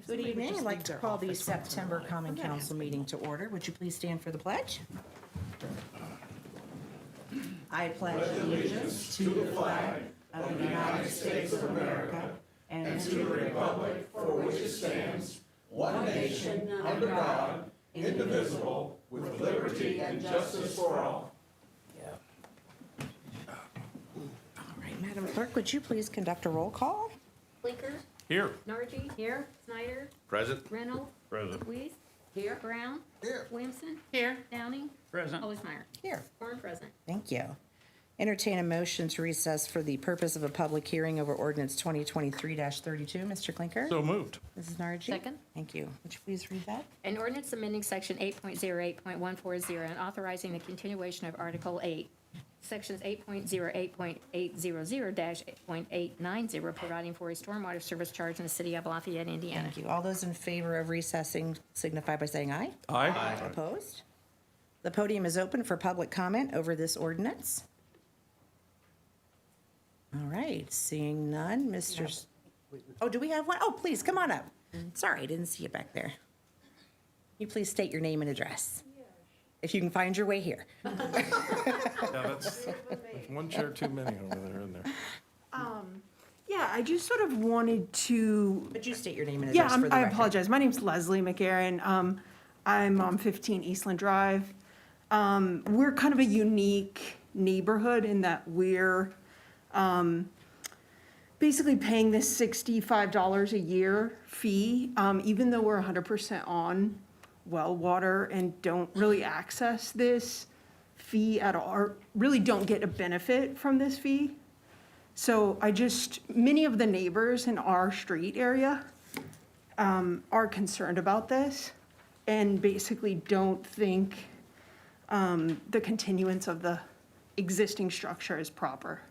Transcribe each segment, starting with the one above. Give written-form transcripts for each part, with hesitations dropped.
Good evening. I'd like to call the September Common Council meeting to order. Would you please stand for the pledge? I pledge allegiance to the flag of the United States of America and to the republic for which it stands, one nation, under God, indivisible, with liberty and justice for all. All right, Madam Clerk, would you please conduct a roll call? Blinker. Here. Nargi. Here. Snyder. Present. Reynolds. Present. Weiss. Here. Brown. Here. Williamson. Here. Downing. Present. Oldsmeyer. Here. Quorum present. Thank you. Entertain a motion to recess for the purpose of a public hearing over ordinance 2023-32. Mr. Clinker? So moved. Mrs. Nargi? Second. Thank you. Would you please read that? An ordinance amending section 8.08.140 and authorizing the continuation of Article 8, sections 8.08.800-.890, providing for a stormwater service charge in the city of Lafayette, Indiana. Thank you. All those in favor of recessing signify by saying aye. Aye. Opposed? The podium is open for public comment over this ordinance. All right, seeing none, Mr. Oh, do we have one? Oh, please, come on up. Sorry, I didn't see you back there. You please state your name and address, if you can find your way here. Yeah, that's one chair too many over there, isn't there? Yeah, I just sort of wanted to, Would you state your name and yeah, address for the I record? apologize. My name's Leslie McGarren. I'm on 15 Eastland Drive. We're kind of a unique neighborhood in that we're basically paying this $65 a year fee, even though we're 100% on well water and don't really access this fee at all, or really don't get a benefit from this fee. So many of the neighbors in our street area are concerned about this and basically don't think the continuance of the existing structure is proper.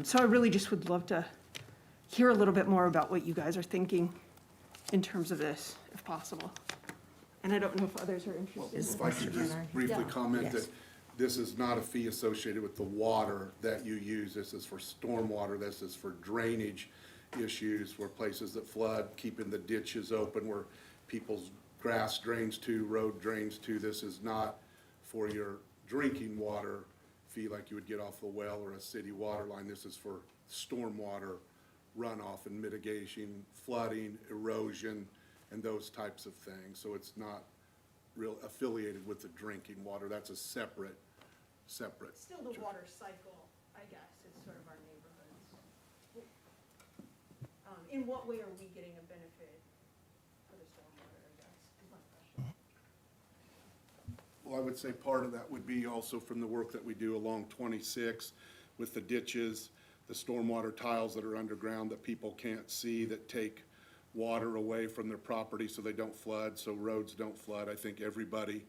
So I really just would love to hear a little bit more about what you guys are thinking in terms of this, if possible. And I don't know if others are interested. Is If I could just Mr. briefly Yeah. comment Yes. that this is not a fee associated with the water that you use. This is for stormwater, this is for drainage issues, where places that flood, keeping the ditches open, where people's grass drains to, road drains to. This is not for your drinking water fee like you would get off a well or a city water line. This is for stormwater runoff and mitigation, flooding, erosion, and those types of things. So it's not real affiliated with the drinking water. That's a separate. Still the water cycle, I guess, is sort of our neighborhoods. In what way are we getting a benefit for the stormwater, I guess, is my question. Well, I would say part of that would be also from the work that we do along 26 with the ditches, the stormwater tiles that are underground that people can't see, that take water away from their property so they don't flood, so roads don't flood. I think everybody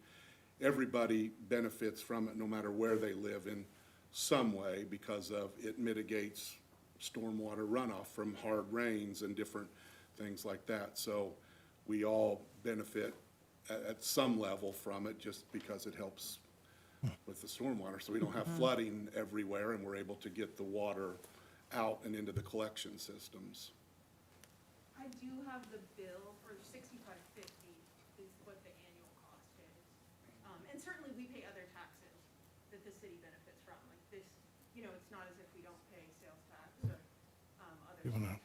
benefits from it, no matter where they live, in some way, because of it mitigates stormwater runoff from hard rains and different things like that. So we all benefit at some level from it, just because it helps with the stormwater. So we don't have flooding everywhere, and we're able to get the water out and into the collection systems. I do have the bill for $65.50 is what the annual cost is. And certainly we pay other taxes that the city benefits from, like this, it's not as if we don't pay sales tax or other Even taxes.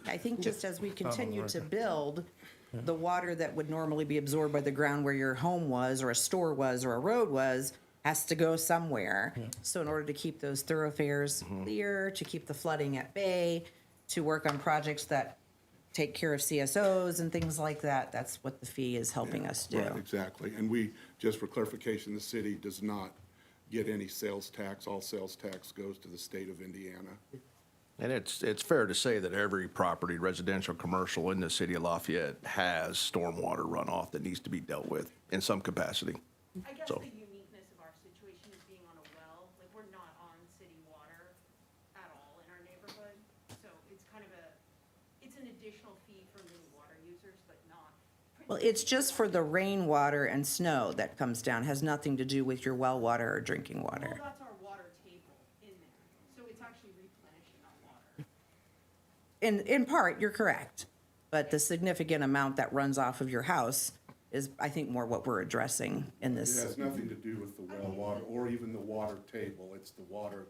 I think just as we continue to build, the water that would normally be absorbed by the ground where your home was, or a store was, or a road was, has to go somewhere. So in order to keep those thoroughfares clear, to keep the flooding at bay, to work on projects that take care of CSOs and things like that, that's what the fee is helping us do. Right, exactly. And we, just for clarification, the city does not get any sales tax. All sales tax goes to the state of Indiana. And it's fair to say that every property, residential, commercial, in the city of Lafayette has stormwater runoff that needs to be dealt with in some capacity. I guess So- the uniqueness of our situation is being on a well, like we're not on city water at all in our neighborhood. So it's kind of it's an additional fee for many water users, but not. Well, it's just for the rainwater and snow that comes down, has nothing to do with your well water or drinking water. Well, that's our water table in there. So it's actually replenishing our water. In part, you're correct, but the significant amount that runs off of your house is, I think, more what we're addressing in It this. has nothing to do with the well water or even the water table. It's the water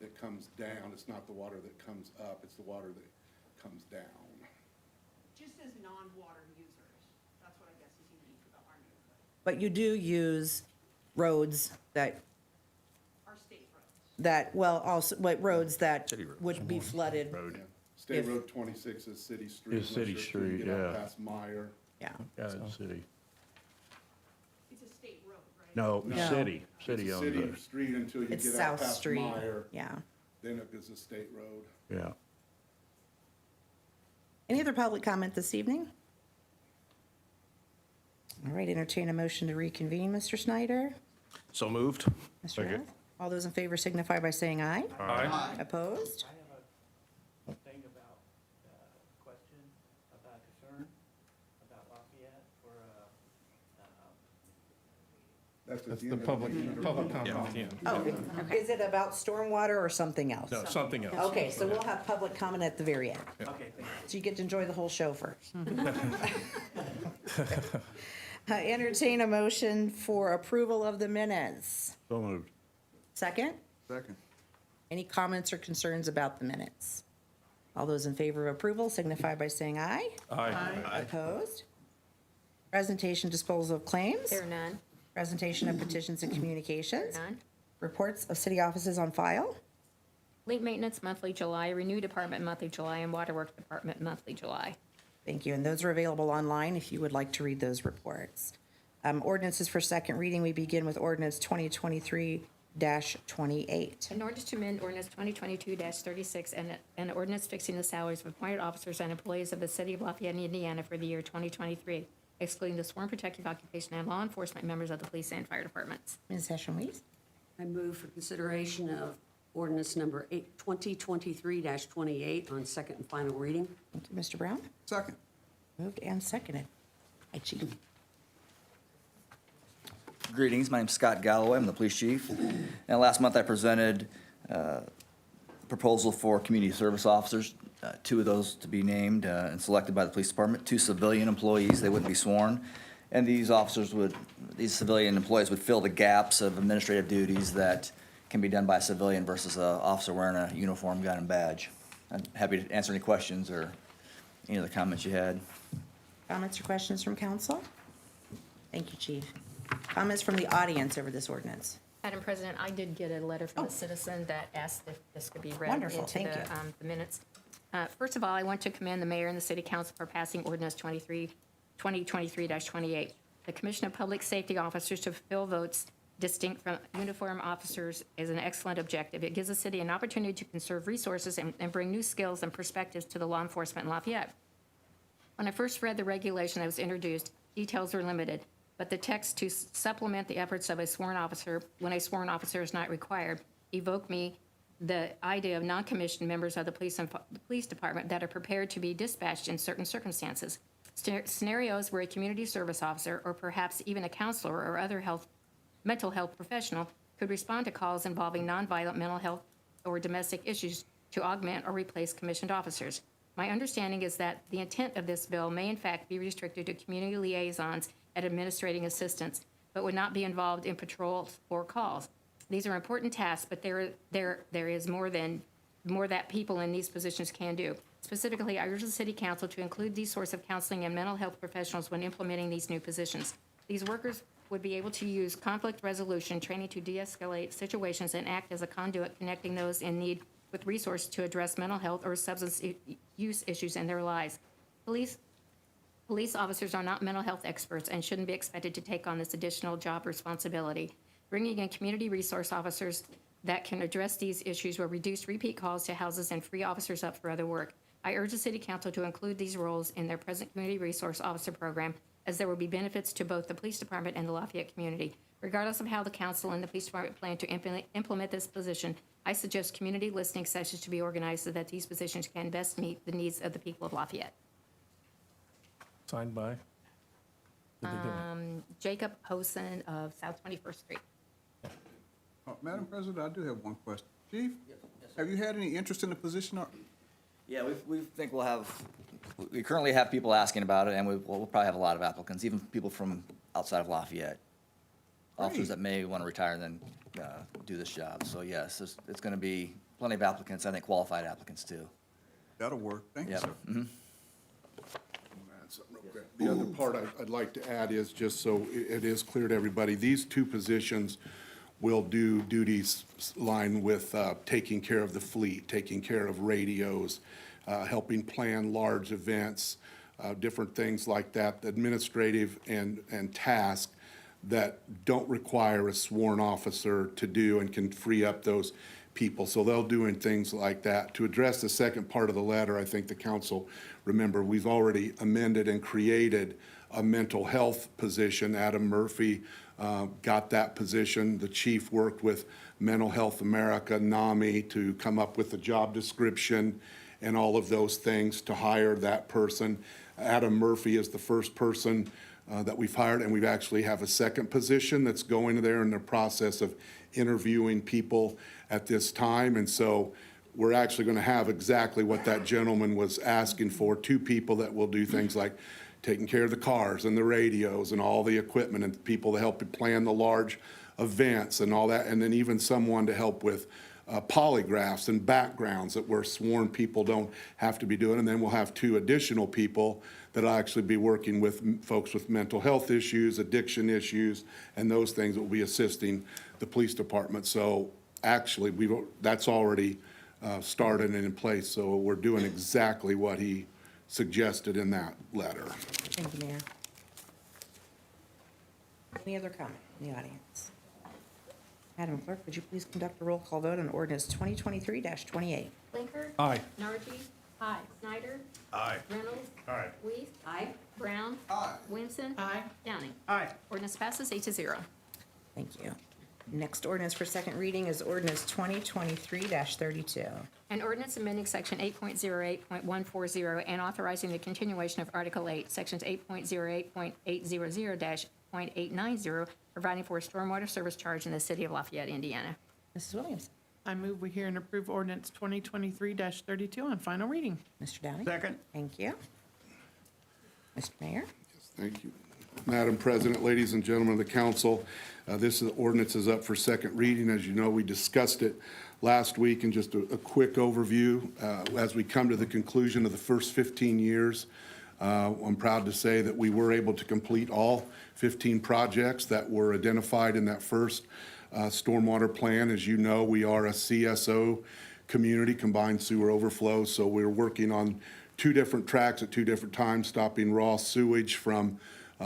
that comes down. It's not the water that comes up. It's the water that comes down. Just as non-water users, that's what I guess is unique about our neighborhood, But you do use roads that, our state roads. well, also, what roads that City roads. would be flooded. Road. Yeah. State If- Road 26 is city street. Is city unless you're trying to street, get out yeah. Past Meyer. Yeah. Yeah, it's city. It's a state road, right? No, No. city It's owns a city it, street until you It's get out South past Street. Meyer. Yeah. Then it is a state road. yeah. Any other public comment this evening? All right, entertain a motion to reconvene, Mr. Snyder. So moved? Mr. Second. Rath? All those in favor signify by saying aye. Aye. Opposed? I have a thing about, question, about concern, about Lafayette for, That's at That's the the end of public meeting. comment at the end. Oh, is it about stormwater or something else? No, something else. Okay, so we'll have public comment at the very end. okay, thank you. So you get to enjoy the whole show first. Entertain a motion for approval of the minutes. So moved. Second? Second. Any comments or concerns about the minutes? All those in favor of approval signify by saying aye. Aye. Opposed? Presentation disposal of claims. There are none. Presentation of petitions and communications. None. Reports of city offices on file. Link maintenance monthly July, renew department monthly July, and waterworks department monthly July. Thank you. And those are available online if you would like to read those reports. Ordinances for second reading, we begin with ordinance 2023-28. An ordinance to amend ordinance 2022-36 and an ordinance fixing the salaries of appointed officers and employees of the city of Lafayette, Indiana for the year 2023, excluding the sworn protective occupation and law enforcement members of the police and fire departments. Ms. Hession-Weiss? I move for consideration of ordinance number 2023-28 on second and final reading. Thank you, Mr. Brown. Second. Moved and seconded. Hi, Chief. Greetings, my name's Scott Galloway, I'm the police chief. And last month I presented a proposal for community service officers, two of those to be named and selected by the police department, two civilian employees, they wouldn't be sworn. And these civilian employees would fill the gaps of administrative duties that can be done by a civilian versus an officer wearing a uniform, gun, and badge. I'm happy to answer any questions or any other comments you had. Comments or questions from council? Thank you, Chief. Comments from the audience over this ordinance? Madam President, I did get a letter from a citizen that asked if this could be read Wonderful, into thank you. the minutes. First of all, I want to commend the mayor and the city council for passing ordinance 2023-28. The Commission of Public Safety Officers to fulfill votes distinct from uniform officers is an excellent objective. It gives the city an opportunity to conserve resources and bring new skills and perspectives to the law enforcement in Lafayette. When I first read the regulation that was introduced, details were limited, but the text to supplement the efforts of a sworn officer when a sworn officer is not required evoked me the idea of non-commissioned members of the police department that are prepared to be dispatched in certain circumstances. Scenarios where a community service officer or perhaps even a counselor or other mental health professional could respond to calls involving nonviolent mental health or domestic issues to augment or replace commissioned officers. My understanding is that the intent of this bill may in fact be restricted to community liaisons and administrating assistants, but would not be involved in patrols or calls. These are important tasks, but there is more that people in these positions can do. Specifically, I urge the City Council to include these sorts of counseling and mental health professionals when implementing these new positions. These workers would be able to use conflict resolution training to de-escalate situations and act as a conduit connecting those in need with resources to address mental health or substance use issues in their lives. Police officers are not mental health experts and shouldn't be expected to take on this additional job responsibility. Bringing in community resource officers that can address these issues will reduce repeat calls to houses and free officers up for other work. I urge the City Council to include these roles in their present community resource officer program, as there will be benefits to both the police department and the Lafayette community. Regardless of how the council and the police department plan to implement this position, I suggest community listening sessions to be organized so that these positions can best meet the needs of the people of Lafayette. Signed by? Did they do it? Jacob Hosen of South 21st Street. Madam President, I do have one question. Chief? Have you had any interest in the position? Yeah, we currently have people asking about it, and we'll probably have a lot of applicants, even people from outside of Lafayette. Officers that may want to retire and then do this job. So yes, it's going to be plenty of applicants, I think qualified applicants too. That'll work. Thank you, Yep. sir. Add something real quick. The other part I'd like to add is, just so it is clear to everybody, these two positions will do duties line with taking care of the fleet, taking care of radios, helping plan large events, different things like that, administrative and task that don't require a sworn officer to do and can free up those people. So they'll doing things like that. To address the second part of the letter, I think the council, remember, we've already amended and created a mental health position. Adam Murphy got that position. The chief worked with Mental Health America, NAMI, to come up with a job description and all of those things to hire that person. Adam Murphy is the first person that we've hired, and we've actually have a second position that's going there in the process of interviewing people at this time. And so we're actually going to have exactly what that gentleman was asking for, two people that will do things like taking care of the cars and the radios and all the equipment, and people to help plan the large events and all that, and then even someone to help with polygraphs and backgrounds that where sworn people don't have to be doing. And then we'll have two additional people that'll actually be working with folks with mental health issues, addiction issues, and those things that will be assisting the police department. So actually, that's already started and in place. So we're doing exactly what he suggested in that letter. Thank you, Mayor. Any other comment in the audience? Madam Clerk, would you please conduct a roll call vote on ordinance 2023-28? Blinker. Aye. Nargi. Aye. Snyder. Aye. Reynolds. Aye. Weiss. Aye. Brown. Aye. Williamson. Aye. Downing. Aye. Ordinance passes 8-0. Thank you. Next ordinance for second reading is ordinance 2023-32. An ordinance amending section 8.08.140 and authorizing the continuation of Article 8, sections 8.08.800-.890, providing for a stormwater service charge in the city of Lafayette, Indiana. Mrs. Williams. I move we hear and approve ordinance 2023-32 on final reading. Mr. Downing. Second. Thank you. Mr. Mayor. Thank you. Madam President, ladies and gentlemen of the council, this ordinance is up for second reading. As you know, we discussed it last week, and just a quick overview. As we come to the conclusion of the first 15 years, I'm proud to say that we were able to complete all 15 projects that were identified in that first stormwater plan. As you know, we are a CSO community, combined sewer overflow, so we're working on two different tracks at two different times, stopping raw sewage from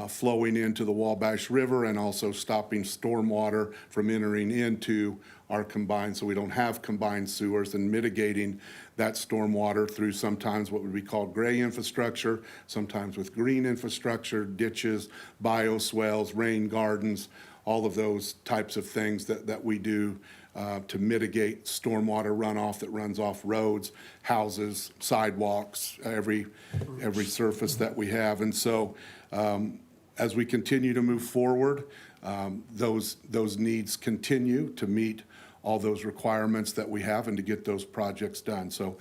flowing into the Wabash River, and also stopping stormwater from entering into our combined, so we don't have combined sewers, and mitigating that stormwater through sometimes what would be called gray infrastructure, sometimes with green infrastructure, ditches, bioswales, rain gardens, all of those types of things that we do to mitigate stormwater runoff that runs off roads, houses, sidewalks, every surface that we have. And so as we continue to move forward, those needs continue to meet all those requirements that we have and to get those projects done. So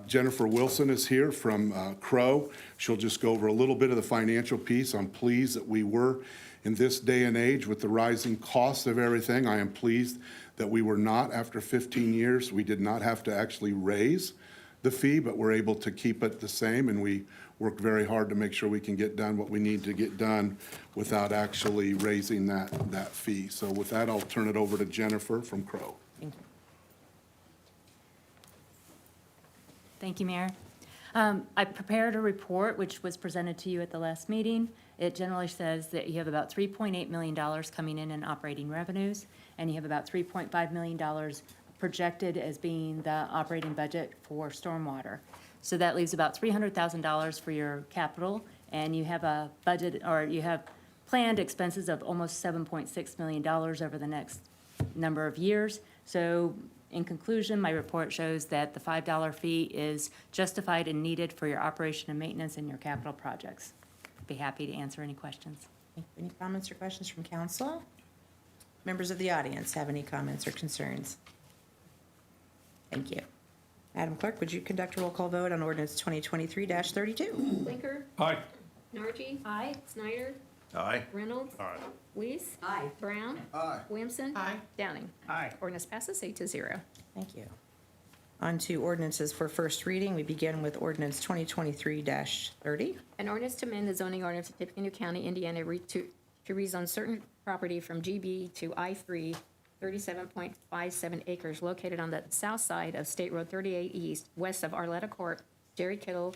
Jennifer Wilson is here from Crow. She'll just go over a little bit of the financial piece. I'm pleased that we were, in this day and age, with the rising costs of everything, I am pleased that we were not, after 15 years, we did not have to actually raise the fee, but we're able to keep it the same, and we work very hard to make sure we can get done what we need to get done without actually raising that fee. So with that, I'll turn it over to Jennifer from Crow. Thank you. Thank you, Mayor. I prepared a report which was presented to you at the last meeting. It generally says that you have about $3.8 million coming in operating revenues, and you have about $3.5 million projected as being the operating budget for stormwater. So that leaves about $300,000 for your capital, and you have a budget, or you have planned expenses of almost $7.6 million over the next number of years. So in conclusion, my report shows that the $5 fee is justified and needed for your operation and maintenance and your capital projects. Be happy to answer any questions. Any comments or questions from council? Members of the audience have any comments or concerns? Thank you. Madam Clerk, would you conduct a roll call vote on ordinance 2023-32? Blinker, Aye. Nargi. Aye. Snyder, Aye. Reynolds. Aye. Weiss. Aye. Brown. Aye. Williamson. Downing. Aye. Ordinance passes 8-0. Thank you. On to ordinances for first reading. We begin with ordinance 2023-30. An ordinance to amend the zoning ordinance of Tippecanoe County, Indiana, to rezone certain property from GB to I3, 37.57 acres located on the south side of State Road 38 East, west of Arletta Court. Jerry Kittle,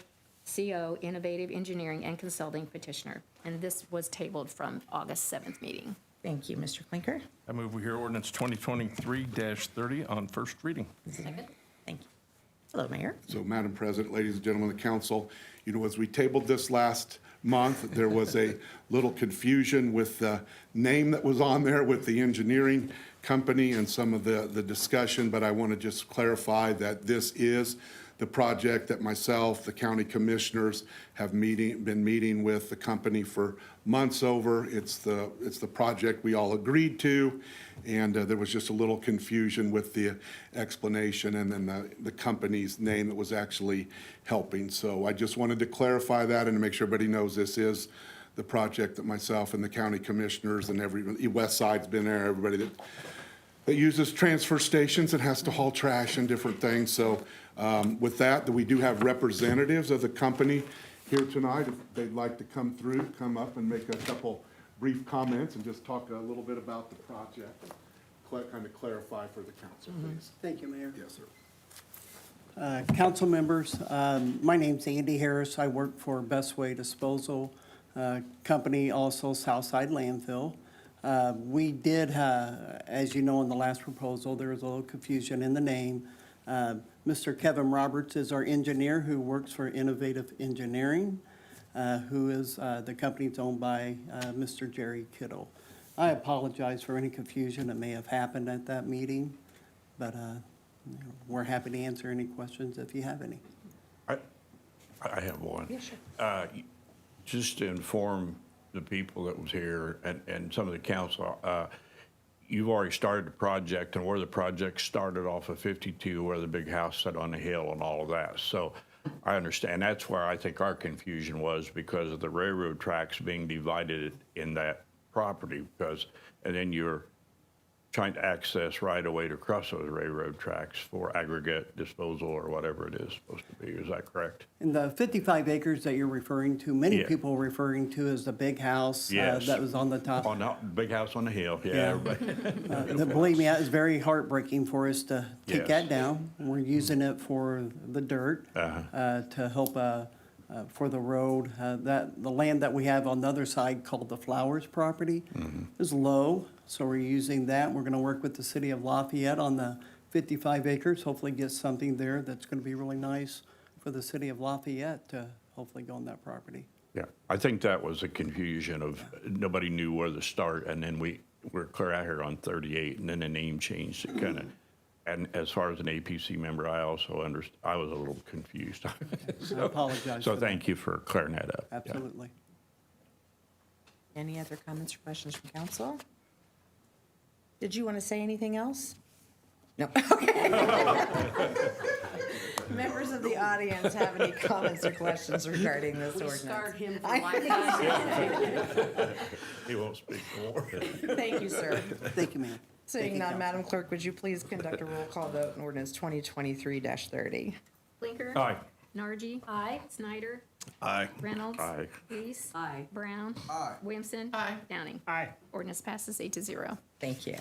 CO, Innovative Engineering and Consulting petitioner. And this was tabled from August 7th meeting. Thank you, Mr. Clinker. I move we hear ordinance 2023-30 on first reading. Second. Thank you. Hello, Mayor. So, Madam President, ladies and gentlemen of the council, as we tabled this last month, there was a little confusion with the name that was on there with the engineering company and some of the discussion, but I want to just clarify that this is the project that myself, the county commissioners, have been meeting with the company for months over. It's the project we all agreed to, and there was just a little confusion with the explanation and then the company's name that was actually helping. So I just wanted to clarify that and to make sure everybody knows this is the project that myself and the county commissioners and West Side's been there, everybody that uses transfer stations and has to haul trash and different things. So with that, we do have representatives of the company here tonight. If they'd like to come up and make a couple brief comments and just talk a little bit about the project, kind of clarify for the council, please. Thank you, Mayor. Yes, sir. Council members, my name's Andy Harris. I work for Best Way Disposal Company, also Southside Landfill. We did, as you know, in the last proposal, there was a little confusion in the name. Mr. Kevin Roberts is our engineer who works for Innovative Engineering, who is, the company's owned by Mr. Jerry Kittle. I apologize for any confusion that may have happened at that meeting, but we're happy to answer any questions if you have any. I have one. Just to inform the people that was here and some of the council, you've already started the project, and where the project started off of 52, where the big house sat on the hill and all of that. So I understand. That's where I think our confusion was, because of the railroad tracks being divided in that property, and then you're trying to access right away to cross those railroad tracks for aggregate disposal or whatever it is supposed to be. Is that correct? And the 55 acres that you're referring to, many Yeah. people are referring to as the big house Yes. that was on the top. On the big house on the hill, yeah. Yeah. Everybody. Believe me, that was very heartbreaking for us to take Yes. that down. We're using it for the dirt to help for the road. The land that we have on the other side called the Flowers property is low, so we're using that. We're going to work with the city of Lafayette on the 55 acres, hopefully get something there that's going to be really nice for the city of Lafayette to hopefully go on that property. Yeah, I think that was a confusion of, nobody knew where to start, and then we're clear out here on 38, and then the name changed. It kind of, and as far as an APC member, I also I was a little confused. I apologize So for that. thank you for clearing that up. Yeah. Absolutely. Any other comments or questions from council? Did you want to say anything else? No. Okay. Members of the audience have any comments or questions regarding this We ordinance? scarred him for I life. He won't speak more. Thank you, sir. Thank you, ma'am. Seeing Thank you, none, Council. Madam Clerk, would you please conduct a roll call vote on ordinance 2023-30? Blinker. Aye. Nargi. Aye. Snyder. Aye. Reynolds. Aye. Weiss. Aye. Brown. Aye. Williamson. Downing. Aye. Ordinance passes 8-0. Thank you.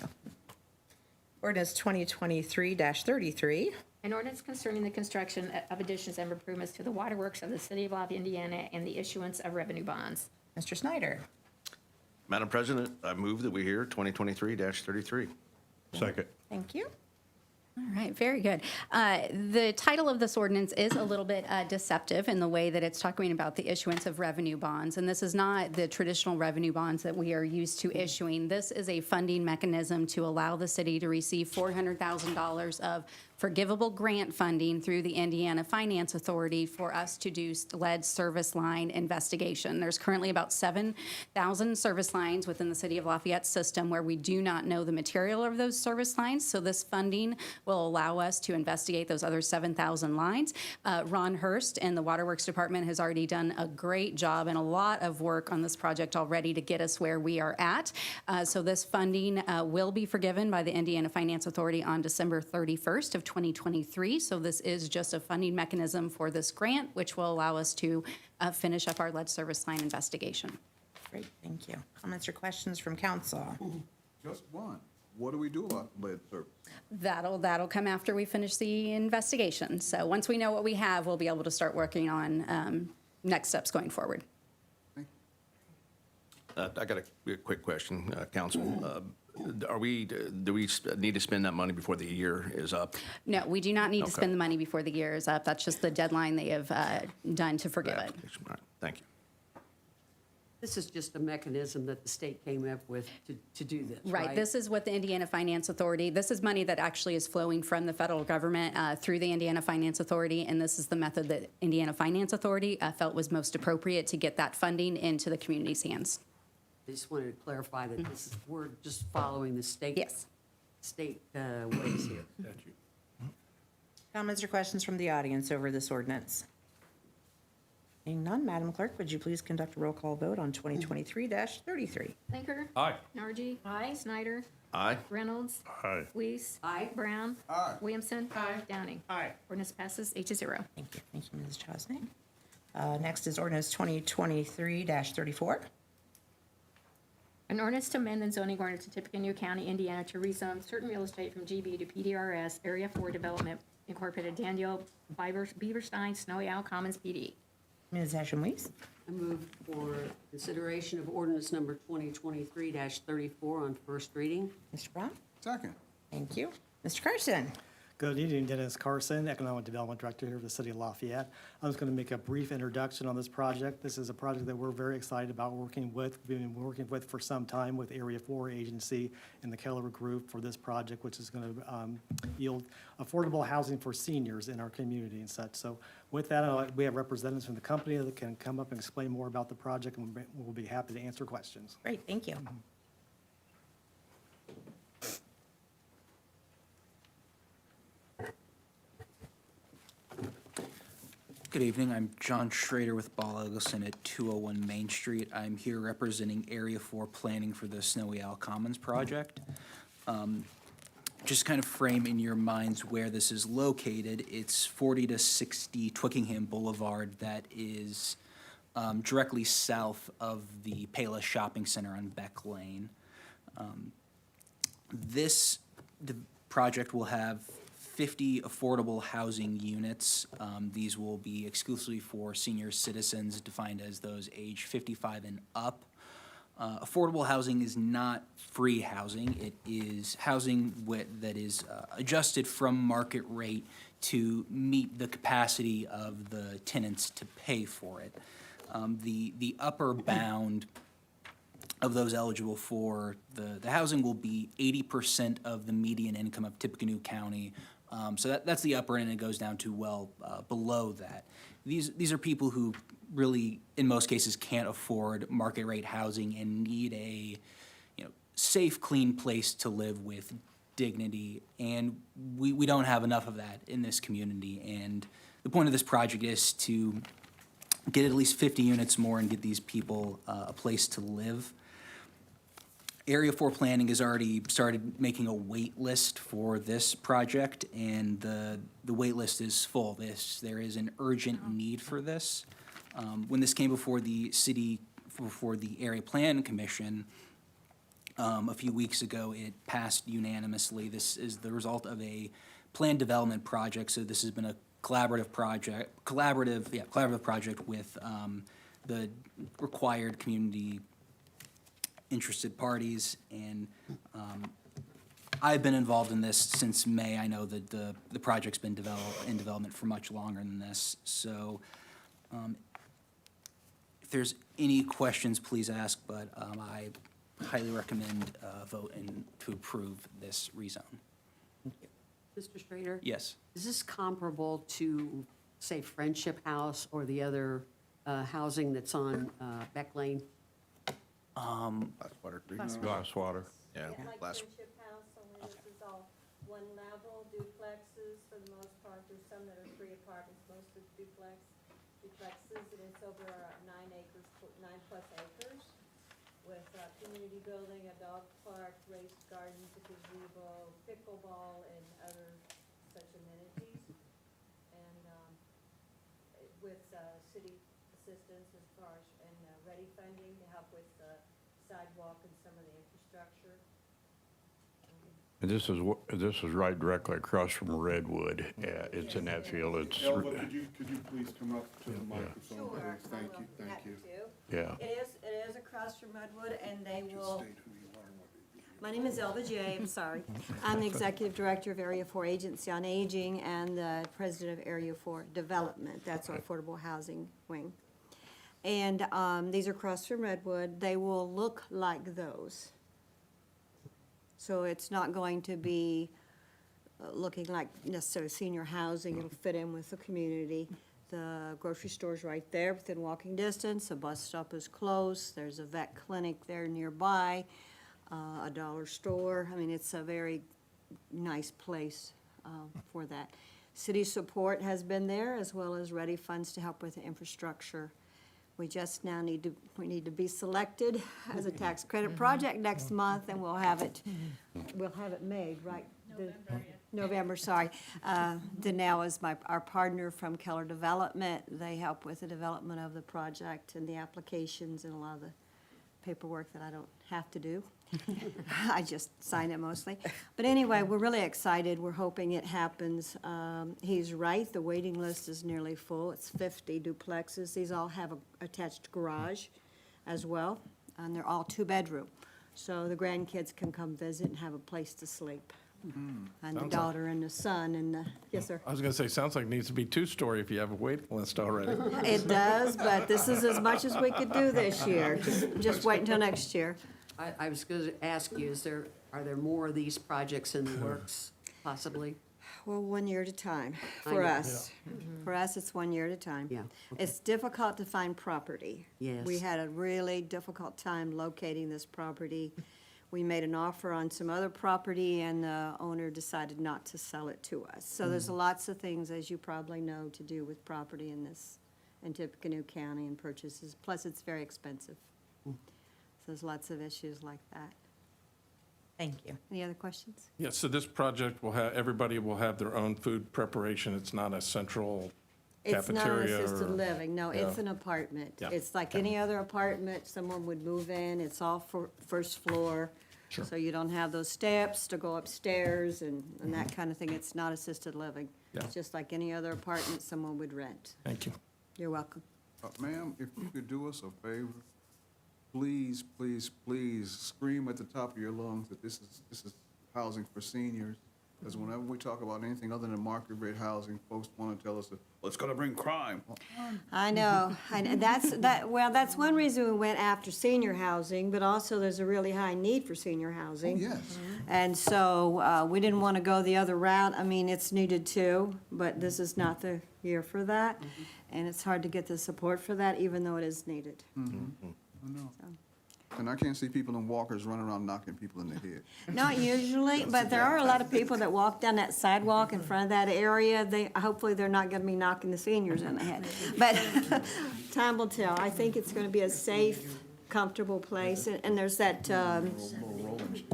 Ordinance 2023-33. An ordinance concerning the construction of additions and improvements to the waterworks of the city of Lafayette, Indiana, and the issuance of revenue bonds. Mr. Snyder. Madam President, I move that we hear 2023-33. Second. Thank you. All right, very good. The title of this ordinance is a little bit deceptive in the way that it's talking about the issuance of revenue bonds. And this is not the traditional revenue bonds that we are used to issuing. This is a funding mechanism to allow the city to receive $400,000 of forgivable grant funding through the Indiana Finance Authority for us to do lead service line investigation. There's currently about 7,000 service lines within the city of Lafayette system where we do not know the material of those service lines. So this funding will allow us to investigate those other 7,000 lines. Ron Hurst and the Waterworks Department has already done a great job and a lot of work on this project already to get us where we are at. So this funding will be forgiven by the Indiana Finance Authority on December 31st of 2023. So this is just a funding mechanism for this grant, which will allow us to finish up our lead service line investigation. Great, thank you. Comments or questions from council? Just one. What do we do about lead service? That'll come after we finish the investigation. So once we know what we have, we'll be able to start working on next steps going forward. I got a quick question, council. Do we need to spend that money before the year is up? No, we do not need to Okay. spend the money before the year is up. That's just the deadline they have done to forgive it. Application. All right, thank you. This is just a mechanism that the state came up with to do this, right? Right, this is what the Indiana Finance Authority, this is money that actually is flowing from the federal government through the Indiana Finance Authority, and this is the method that Indiana Finance Authority felt was most appropriate to get that funding into the community's hands. I just wanted to clarify that this is, we're just following the state. Yes. State ways here. Comments or questions from the audience over this ordinance? Seeing none, Madam Clerk, would you please conduct a roll call vote on 2023-33? Blinker. Aye. Nargi. Aye. Snyder. Aye. Reynolds. Aye. Weiss. Aye. Brown. Aye. Williamson. Aye. Downing. Aye. Ordinance passes 8-0. Thank you, Ms. Chesney. Next is ordinance 2023-34. An ordinance to amend the zoning ordinance of Tippecanoe County, Indiana to rezone certain real estate from GB to PDRS, Area 4 Development Incorporated, Daniel Beaverstein, Snowy Owl Commons, PD. Ms. Hashim-Weiss? I move for consideration of ordinance number 2023-34 on first reading. Mr. Brown? Second. Thank you. Mr. Carson? Good evening, Dennis Carson, Economic Development Director here for the City of Lafayette. I'm just going to make a brief introduction on this project. This is a project that we're very excited about working with. We've been working with for some time with Area 4 Agency and the Keller Group for this project, which is going to yield affordable housing for seniors in our community and such. So with that, we have representatives from the company that can come up and explain more about the project, and we'll be happy to answer questions. Great, thank you. Good evening, I'm John Schrader with Ball Egelson at 201 Main Street. I'm here representing Area 4 planning for the Snowy Owl Commons project. Just kind of frame in your minds where this is located. It's 40 to 60 Twickenham Boulevard that is directly south of the Payless Shopping Center on Beck Lane. This project will have 50 affordable housing units. These will be exclusively for senior citizens, defined as those age 55 and up. Affordable housing is not free housing. It is housing that is adjusted from market rate to meet the capacity of the tenants to pay for it. The upper bound of those eligible for the housing will be 80% of the median income of Tippecanoe County. So that's the upper end, and it goes down to well below that. These are people who really, in most cases, can't afford market rate housing and need a safe, clean place to live with dignity. And we don't have enough of that in this community. And the point of this project is to get at least 50 units more and get these people a place to live. Area 4 Planning has already started making a wait list for this project, and the wait list is full. There is an urgent need for this. When this came before the Area Plan Commission a few weeks ago, it passed unanimously. This is the result of a planned development project, so this has been a collaborative project with the required community interested parties, and I've been involved in this since May. I know that the project's been in development for much longer than this. So if there's any questions, please ask, but I highly recommend vote to approve this rezone. Mr. Strader? Yes. Is this comparable to, say, Friendship House or the other housing that's on Beck Lane? Water Creek. Glass water. Yeah. Like Last- Friendship House, only this is all one level duplexes for the most part. There's some that are 3 apartments, most of duplexes, and it's over 9 acres, 9+ acres, with a community building, a dog park, raised gardens, a gazebo, pickleball, and other such amenities. And with city assistance as far as, and ready funding to help with the sidewalk and some of the infrastructure. And this is right directly across from Redwood. It's in that field. It's, Elva, could you please come up to the microphone, please? Thank you, thank you. yeah. It is across from Redwood, and they will, State who you are and what you do. my name is Elva J., I'm sorry. I'm the Executive Director of Area 4 Agency on Aging and the President of Area 4 Development. That's our affordable housing wing. And these are across from Redwood. They will look like those. So it's not going to be looking like necessarily senior housing. It'll fit in with the community. The grocery store's right there within walking distance. The bus stop is close. There's a vet clinic there nearby, a dollar store. I mean, it's a very nice place for that. City support has been there, as well as ready funds to help with the infrastructure. We just now need to be selected as a tax credit project next month, and we'll have it made, right? November, sorry. Danelle is our partner from Keller Development. They help with the development of the project and the applications and a lot of the paperwork that I don't have to do. I just sign it mostly. But anyway, we're really excited. We're hoping it happens. He's right, the waiting list is nearly full. It's 50 duplexes. These all have an attached garage as well, and they're all 2-bedroom. So the grandkids can come visit and have a place to sleep. And the daughter and the son and the, yes, sir. I was going to say, sounds like it needs to be 2-story if you have a waiting list already. It does, but this is as much as we could do this year. Just wait until next year. I was going to ask you, are there more of these projects in the works, possibly? Well, 1 year at a time I for know. us. For us, it's 1 year at a time. Yeah, It's difficult to find property. Yes. We had a really difficult time locating this property. We made an offer on some other property, and the owner decided not to sell it to us. So there's lots of things, as you probably know, to do with property in Tippecanoe County and purchases. Plus, it's very expensive. So there's lots of issues like that. Thank you. Any other questions? Yeah, so this project will have, everybody will have their own food preparation. It's not a central It's not cafeteria assisted or- living, no, it's Yeah. an apartment. Yeah. It's like any other apartment, someone would move in, it's all for first floor. Sure. So you don't have those steps to go upstairs and that kind of thing. It's not assisted living. Yeah. It's just like any other apartment someone would rent. Thank you. You're welcome. Ma'am, if you could do us a favor, please, please, please scream at the top of your lungs that this is housing for seniors. Because whenever we talk about anything other than market rate housing, folks want to tell us that, well, it's going to bring crime. I know, and that's one reason we went after senior housing, but also there's a really high need for senior housing. Yes. And so we didn't want to go the other route. I mean, it's needed too, but this is not the year for that. And it's hard to get the support for that, even though it is needed. I know. And I can't see people in walkers running around knocking people in the head. Not usually, but there are a lot of people that walk down that sidewalk in front of that area. Hopefully they're not going to be knocking the seniors in the head. But time will tell. I think it's going to be a safe, comfortable place. And there's that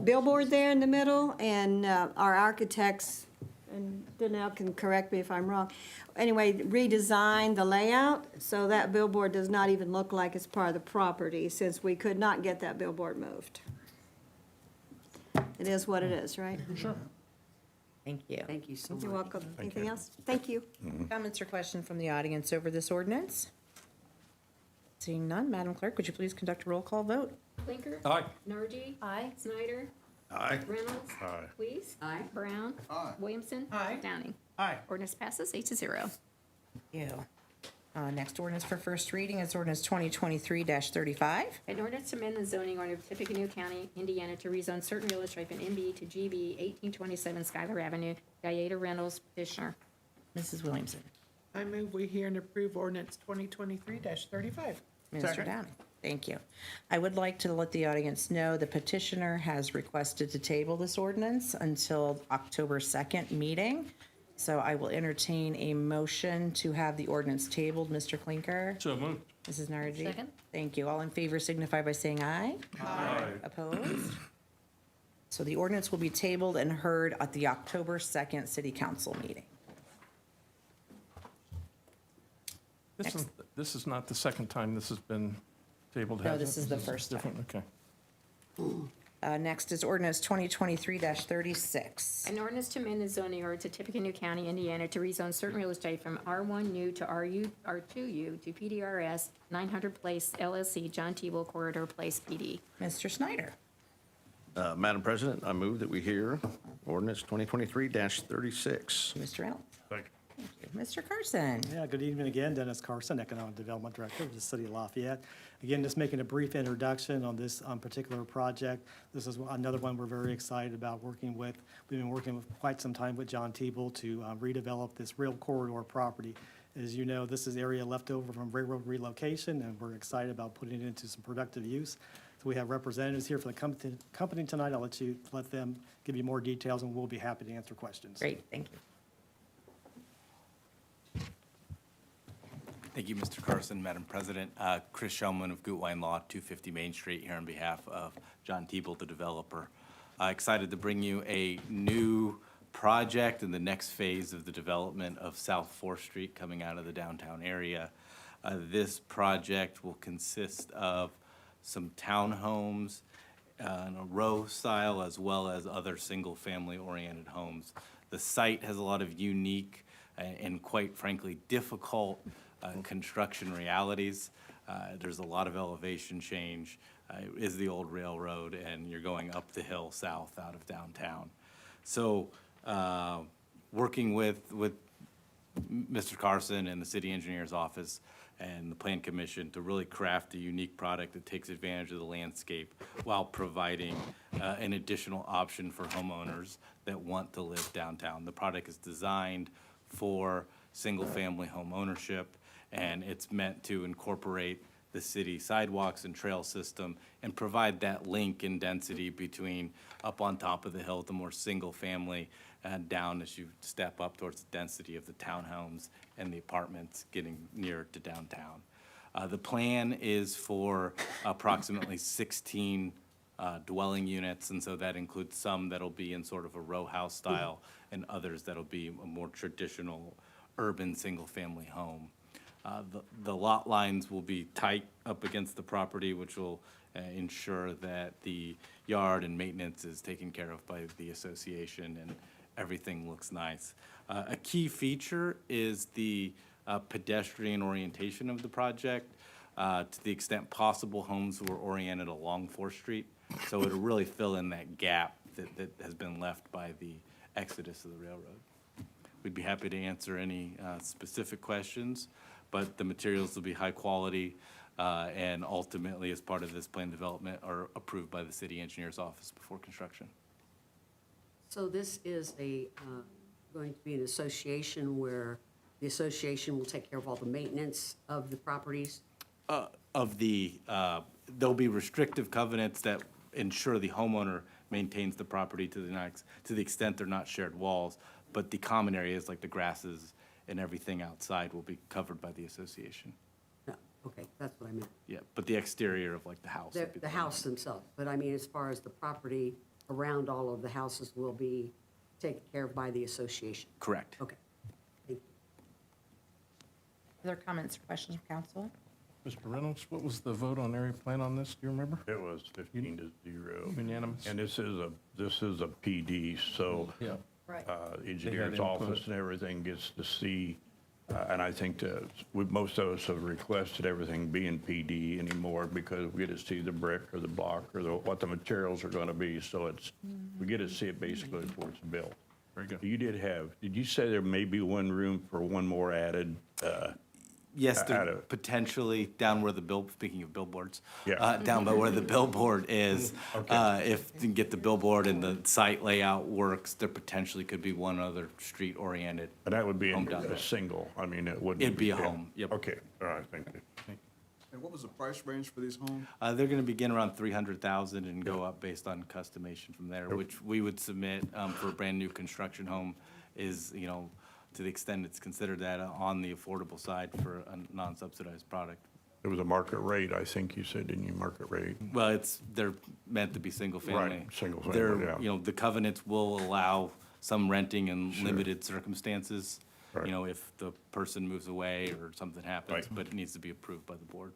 billboard there in the middle, and our architects, and Danelle can correct me if I'm wrong, anyway, redesigned the layout, so that billboard does not even look like it's part of the property, since we could not get that billboard moved. It is what it is, right? Sure. Thank you. Thank you so much. You're welcome. Anything else? Thank you. Comments or questions from the audience over this ordinance? Seeing none, Madam Clerk, would you please conduct a roll call vote? Blinker. Aye. Nargi. Aye. Snyder. Aye. Reynolds. Aye. Weiss. Aye. Brown. Aye. Williamson. Aye. Downing. Aye. Ordinance passes 8-0. Thank you. Next ordinance for first reading is ordinance 2023-35. An ordinance to amend the zoning order of Tippecanoe County, Indiana to rezone certain real estate from NB to GB 1827 Schuyler Avenue, Gallardo Reynolds, petitioner. Mrs. Williamson. I move we hear and approve ordinance 2023-35. Mr. Downing. Thank you. I would like to let the audience know the petitioner has requested to table this ordinance until October 2nd meeting. So I will entertain a motion to have the ordinance tabled. Mr. Klinker? So moved. Mrs. Nargi? Second. Thank you. All in favor signify by saying aye. Aye. Opposed? So the ordinance will be tabled and heard at the October 2nd City Council meeting. This is not the second time this has been tabled, No, has it? this is the first time. different? Okay. Next is ordinance 2023-36. An ordinance to amend the zoning ordinance of Tippecanoe County, Indiana, to rezone certain real estate from R1 U to R2U to PDRS 900 Place LLC, John Tebow Corridor Place, PD. Mr. Snyder. Madam President, I move that we hear ordinance 2023-36. Mr. Allen. Second. Thank you. Mr. Carson. Yeah, good evening again. Dennis Carson, Economic Development Director of the City of Lafayette. Again, just making a brief introduction on this particular project. This is another one we're very excited about working with. We've been working with quite some time with John Tebow to redevelop this rail corridor property. As you know, this is area left over from railroad relocation, and we're excited about putting it into some productive use. So we have representatives here for the company tonight. I'll let them give you more details, and we'll be happy to answer questions. Great, thank you. Thank you, Mr. Carson, Madam President. Chris Shellman of Gutwein Law, 250 Main Street, here on behalf of John Tebow, the developer. Excited to bring you a new project in the next phase of the development of South 4th Street coming out of the downtown area. This project will consist of some townhomes in a row style, as well as other single-family oriented homes. The site has a lot of unique and quite frankly difficult construction realities. There's a lot of elevation change. It is the old railroad, and you're going up the hill south out of downtown. So working with Mr. Carson and the city engineer's office and the Plan Commission to really craft a unique product that takes advantage of the landscape while providing an additional option for homeowners that want to live downtown. The product is designed for single-family home ownership, and it's meant to incorporate the city sidewalks and trail system and provide that link in density between up on top of the hill, the more single-family, and down as you step up towards the density of the townhomes and the apartments getting nearer to downtown. The plan is for approximately 16 dwelling units, and so that includes some that'll be in sort of a row house style and others that'll be a more traditional urban single-family home. The lot lines will be tight up against the property, which will ensure that the yard and maintenance is taken care of by the association and everything looks nice. A key feature is the pedestrian orientation of the project. To the extent possible, homes were oriented along 4th Street, so it'll really fill in that gap that has been left by the exodus of the railroad. We'd be happy to answer any specific questions, but the materials will be high quality and ultimately, as part of this plan development, are approved by the city engineer's office before construction. So this is going to be an association where the association will take care of all the maintenance of the properties? There'll be restrictive covenants that ensure the homeowner maintains the property to the extent they're not shared walls, but the common areas like the grasses and everything outside will be covered by the association. No, okay, that's what I meant. Yeah, but the exterior of like the house. would be The house themselves, but I mean, as far as the property around all of the houses will be taken care of by the association? Correct. Okay, thank you. Other comments or questions from council? Mr. Reynolds, what was the vote on area plan on this? Do you remember? It was 15-0. Unanimous? And this is a PD, so Yeah. engineer's input. office and everything gets to see, and I think most of us have requested everything be in PD anymore because we get to see the brick or the block or what the materials are going to be, so we get to see it basically before it's built. Very good. Did you say there may be one room for one more added? Yes, out there of it? potentially down where speaking of billboards. Yeah. Down by where the billboard is. Okay. If you can get the billboard and the site layout works, there potentially could be one other street-oriented. And that would be home down there. a single, I mean, it wouldn't. It'd be a yeah. home, yep. Okay, all right, thank you. And what was the price range for these homes? They're gonna begin around 300,000 and go up based on customization from there, which we would submit, for a brand-new construction home is, you know, to the extent it's considered that on the affordable side for a non-subsidized product. It was a market rate, I think you said, didn't you, market rate? Well, they're meant to be single-family. Right, single-family, They're, yeah. you know, the covenants will allow some renting in limited circumstances. Right. You know, if the person moves away or something happens, Right. but it needs to be approved by the board.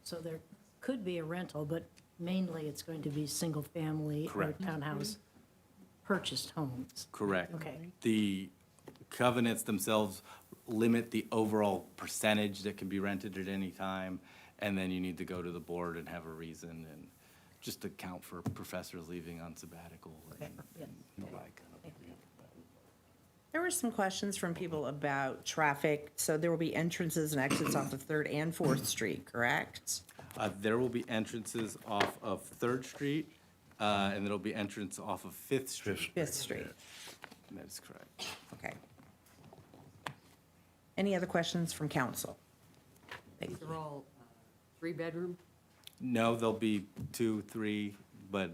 So there could be a rental, but mainly it's going to be single-family or Correct. townhouse purchased homes. Correct. Okay. The covenants themselves limit the overall percentage that can be rented at any time, and then you need to go to the board and have a reason and just account for professors leaving on sabbatical and yeah. and the like. There were some questions from people about traffic. So there will be entrances and exits off of 3rd and 4th Street, correct? There will be entrances off of Third Street, and there'll be entrance off of Fifth Street. 5th Street. That is correct. Okay. Any other questions from council? These are all three-bedroom? No, there'll be 2, 3, but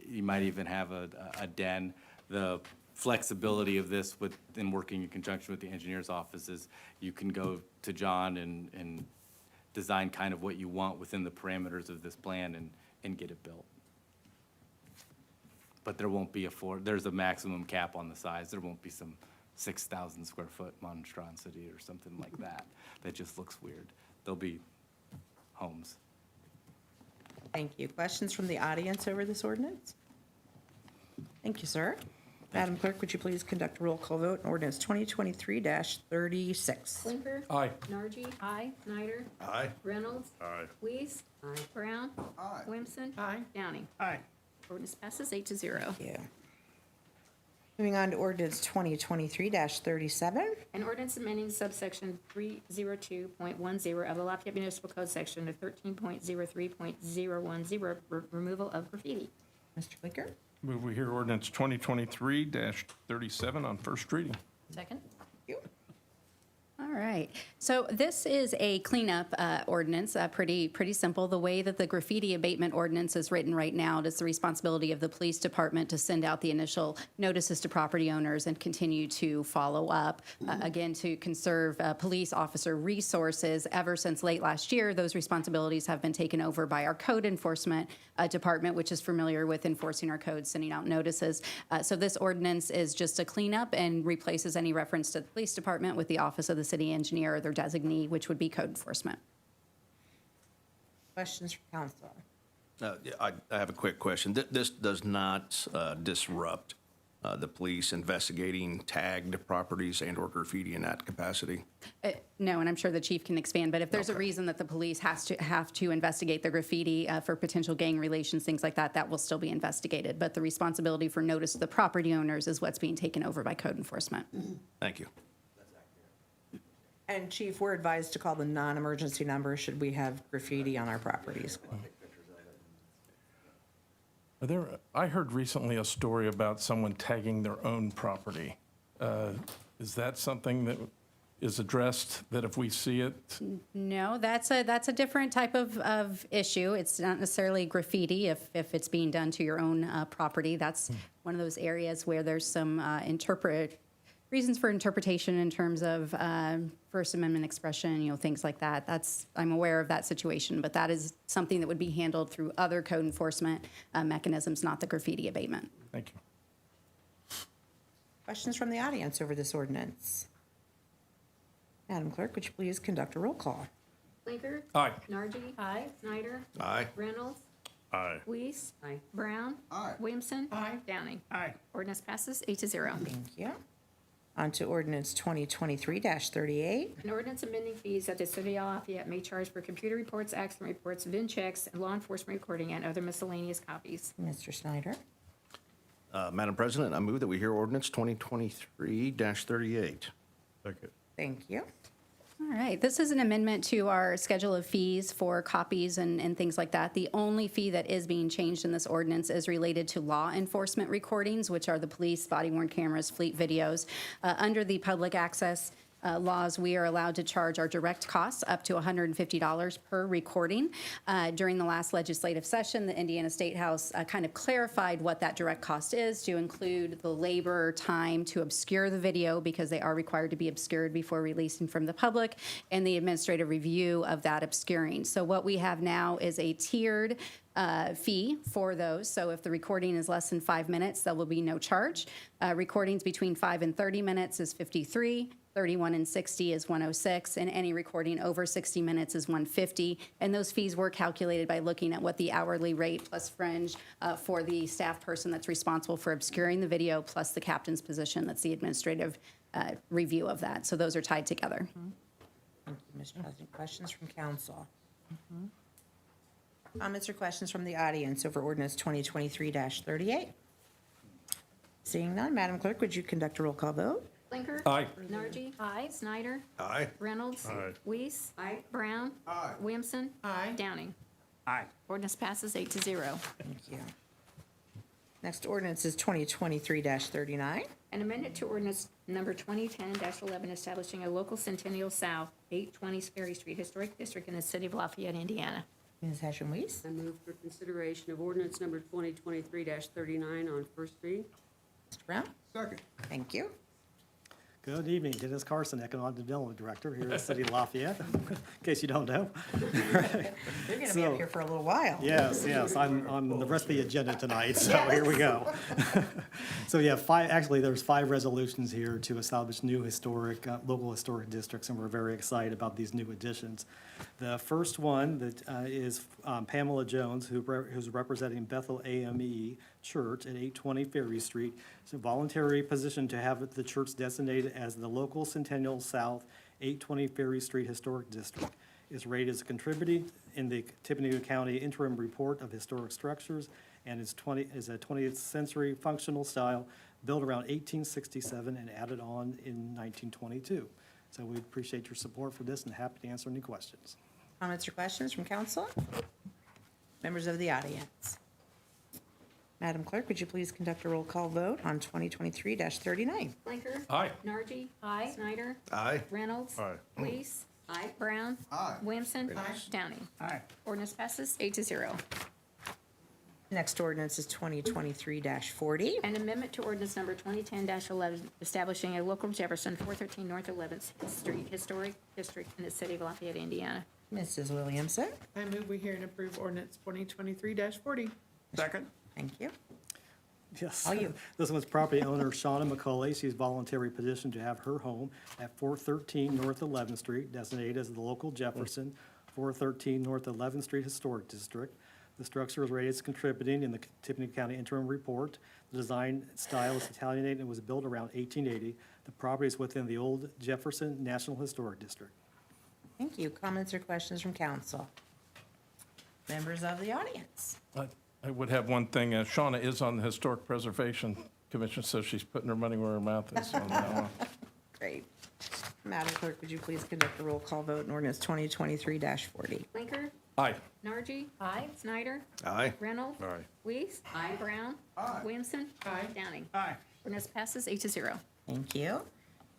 you might even have a den. The flexibility of this in working in conjunction with the engineer's office is you can go to John and design kind of what you want within the parameters of this plan and get it built. But there won't be there's a maximum cap on the size. There won't be some 6,000 square foot monstrosity or something like that. That just looks weird. There'll be homes. Thank you. Questions from the audience over this ordinance? Thank you, sir. Madam Clerk, would you please conduct a roll call vote on ordinance 2023-36? Blinker. Aye. Nargi. Aye. Snyder. Aye. Reynolds. Aye. Weiss. Aye. Brown. Aye. Williamson. Aye. Downing. Aye. Ordinance passes 8-0. Thank you. Moving on to ordinance 2023-37. An ordinance amending subsection 302.10 of the Lafayette Municipal Code section of 13.03.010, removal of graffiti. Mr. Blinker? Move we hear ordinance 2023-37 on first reading. Second? You. All right. So this is a cleanup ordinance, pretty simple. The way that the graffiti abatement ordinance is written right now, it is the responsibility of the police department to send out the initial notices to property owners and continue to follow up. Again, to conserve police officer resources. Ever since late last year, those responsibilities have been taken over by our code enforcement department, which is familiar with enforcing our code, sending out notices. So this ordinance is just a cleanup and replaces any reference to the police department with the office of the city engineer or their designee, which would be code enforcement. Questions from council? Yeah, I have a quick question. This does not disrupt the police investigating tagged properties and/or graffiti in that capacity? No, and I'm sure the chief can expand, but if there's a reason that the police have to investigate the graffiti for potential gang relations, things like that, that will still be investigated. But the responsibility for notice to the property owners is what's being taken over by code enforcement. Thank you. And Chief, we're advised to call the non-emergency number should we have graffiti on our properties. I heard recently a story about someone tagging their own property. Is that something that is addressed, that if we see it? No, that's a different type of issue. It's not necessarily graffiti if it's being done to your own property. That's one of those areas where there's some reasons for interpretation in terms of First Amendment expression, things like that. I'm aware of that situation, but that is something that would be handled through other code enforcement mechanisms, not the graffiti abatement. Thank you. Questions from the audience over this ordinance? Madam Clerk, would you please conduct a roll call? Blinker. Aye. Nargi. Aye. Snyder. Aye. Reynolds. Aye. Weiss. Aye. Brown. Aye. Williamson. Aye. Downing. Aye. Ordinance passes 8-0. Thank you. On to ordinance 2023-38. An ordinance amending fees that the city of Lafayette may charge for computer reports, accident reports, VIN checks, and law enforcement recording and other miscellaneous copies. Mr. Snyder? Madam President, I move that we hear ordinance 2023-38. Second. Thank you. All right, this is an amendment to our schedule of fees for copies and things like that. The only fee that is being changed in this ordinance is related to law enforcement recordings, which are the police, body-worn cameras, fleet videos. Under the public access laws, we are allowed to charge our direct costs up to $150 per recording. During the last legislative session, the Indiana State House kind of clarified what that direct cost is to include the labor time to obscure the video, because they are required to be obscured before releasing from the public, and the administrative review of that obscuring. So what we have now is a tiered fee for those. So if the recording is less than 5 minutes, there will be no charge. Recordings between 5 and 30 minutes is $53. 31 and 60 is $106, and any recording over 60 minutes is $150. And those fees were calculated by looking at what the hourly rate plus fringe for the staff person that's responsible for obscuring the video, plus the captain's position, that's the administrative review of that. So those are tied together. Thank you, Mr. President. Questions from council? Comments or questions from the audience over ordinance 2023-38? Seeing none, Madam Clerk, would you conduct a roll call vote? Blinker. Aye. Nargi. Aye. Snyder. Aye. Reynolds. Aye. Weiss. Aye. Brown. Aye. Williamson. Aye. Downing. Aye. Ordinance passes 8-0. Thank you. Next ordinance is 2023-39. An amendment to ordinance number 2010-11 establishing a local Centennial South 820 Ferry Street Historic District in the city of Lafayette, Indiana. Ms. Hession-Weiss? I move for consideration of ordinance number 2023-39 on first reading. Mr. Brown? Second. Thank you. Good evening, Dennis Carson, Economic Development Director here in the city of Lafayette, in case you don't know. You're going to be up here for a little while. Yes, I'm on the rest of the agenda tonight, so here we go. So yeah, there's 5 resolutions here to establish new historic, local historic districts, and we're very excited about these new additions. The first one that is Pamela Jones, who's representing Bethel AME Church at 820 Ferry Street. It's a voluntary position to have the church designated as the local Centennial South 820 Ferry Street Historic District. Is rated as contributing in the Tippecanoe County Interim Report of Historic Structures, and is a 20th century functional style built around 1867 and added on in 1922. So we appreciate your support for this and happy to answer any questions. Comments or questions from council? Members of the audience? Madam Clerk, would you please conduct a roll call vote on 2023-39? Blinker. Aye. Nargi. Aye. Snyder. Aye. Reynolds. Aye. Weiss. Aye. Brown. Aye. Williamson. Downing. Aye. Ordinance passes 8-0. Next ordinance is 2023-40. An amendment to ordinance number 2010-11 establishing a local Jefferson 413 North 11th Street Historic District in the city of Lafayette, Indiana. Mrs. Williamson? I move we hear and approve ordinance 2023-40. Second. Thank you. Yes. All you. This one's property owner Shauna McCauley. She's voluntary petitioned to have her home at 413 North 11th Street designated as the local Jefferson 413 North 11th Street Historic District. The structure is rated as contributing in the Tippecanoe County Interim Report. The design style is Italianate and was built around 1880. The property is within the old Jefferson National Historic District. Thank you. Comments or questions from council? Members of the audience? I would have one thing. Shauna is on the Historic Preservation Commission, so she's putting her money where her mouth is on that one. Great. Madam Clerk, would you please conduct a roll call vote on ordinance 2023-40? Blinker. Aye. Nargi. Aye. Snyder. Aye. Reynolds. Aye. Weiss. Aye. Brown. Aye. Williamson. Aye. Downing. Aye. Ordinance passes 8-0. Thank you.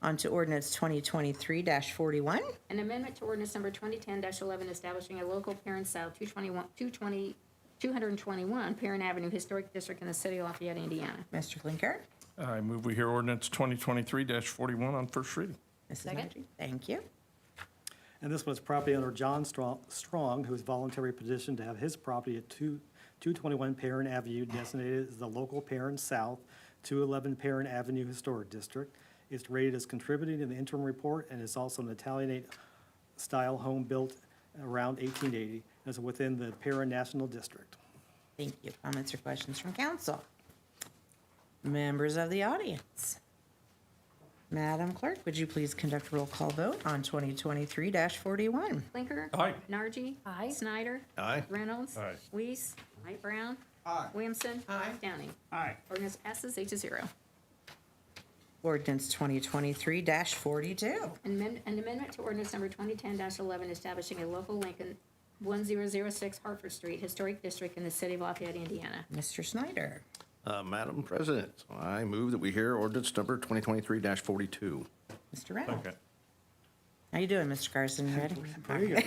On to ordinance 2023-41. An amendment to ordinance number 2010-11 establishing a local Perrin South 221 Perrin Avenue Historic District in the city of Lafayette, Indiana. Mr. Klinker? I move we hear ordinance 2023-41 on first reading. Mrs. Second. Nagy? Thank you. And this was property owner John Strong, who is voluntary petitioned to have his property at 221 Perrin Avenue designated as the local Perrin South 211 Perrin Avenue Historic District. It's rated as contributing in the interim report and is also an Italianate style home built around 1880 and is within the Perrin National District. Thank you. Comments or questions from council? Members of the audience? Madam Clerk, would you please conduct a roll call vote on 2023-41? Blinker. Aye. Nargi. Aye. Snyder. Aye. Reynolds. Aye. Weiss. Aye. Brown. Aye. Williamson. Aye. Downing. Aye. Ordinance passes 8-0. Ordinance 2023-42. An amendment to ordinance number 2010-11 establishing a local Lincoln 1006 Hartford Street Historic District in the city of Lafayette, Indiana. Mr. Snyder. Madam President, I move that we hear ordinance number 2023-42. Mr. Reynolds. Okay. How you doing, Mr. Carson? You ready? There you go.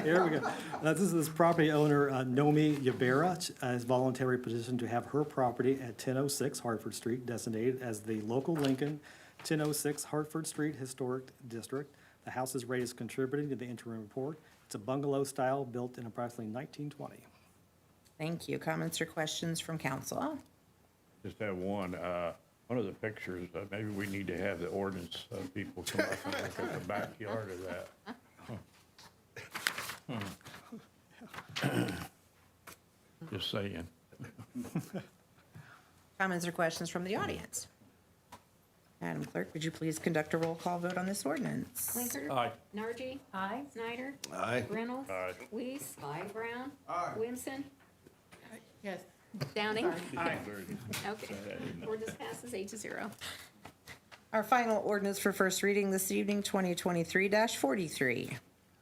Here we go. This property owner, Nomi Yabera, has voluntary petition to have her property at 1006 Hartford Street designated as the local Lincoln 1006 Hartford Street Historic District. The house is rated as contributing to the interim report. It's a bungalow style built in approximately 1920. Thank you. Comments or questions from council? Just have one. One of the pictures, maybe we need to have the ordinance people come up and look at the backyard of that. Just saying. Comments or questions from the audience? Madam Clerk, would you please conduct a roll call vote on this ordinance? Clinker? Aye. Nargi? Aye. Snyder? Aye. Reynolds? Aye. Weiss? Aye. Brown? Aye. Williamson? Yes. Downing? Aye. Okay. Ordinance passes 8-0. Our final ordinance for first reading this evening, 2023-43.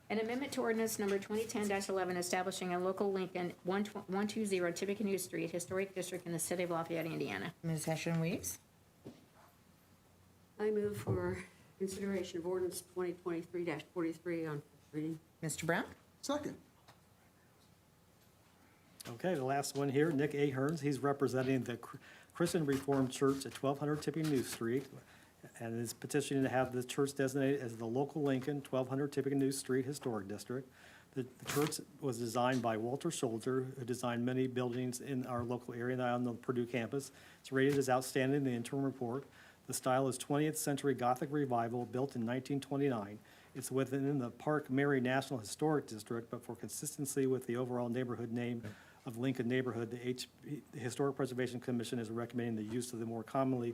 An amendment to ordinance number 2010-11 establishing a local Lincoln 120 Tippecanoe Street Historic District in the city of Lafayette, Indiana. Ms. Hession-Weiss. I move for consideration of ordinance 2023-43 on first reading. Mr. Brown. Second. Okay, the last one here, Nick Ahearns, he's representing the Christian Reformed Church at 1200 Tippecanoe Street, and is petitioning to have the church designated as the local Lincoln 1200 Tippecanoe Street Historic District. The church was designed by Walter Schulter, who designed many buildings in our local area and on the Purdue campus. It's rated as outstanding in the interim report. The style is 20th century Gothic revival, built in 1929. It's within the Park Mary National Historic District, but for consistency with the overall neighborhood name of Lincoln neighborhood, the Historic Preservation Commission is recommending the use of the more commonly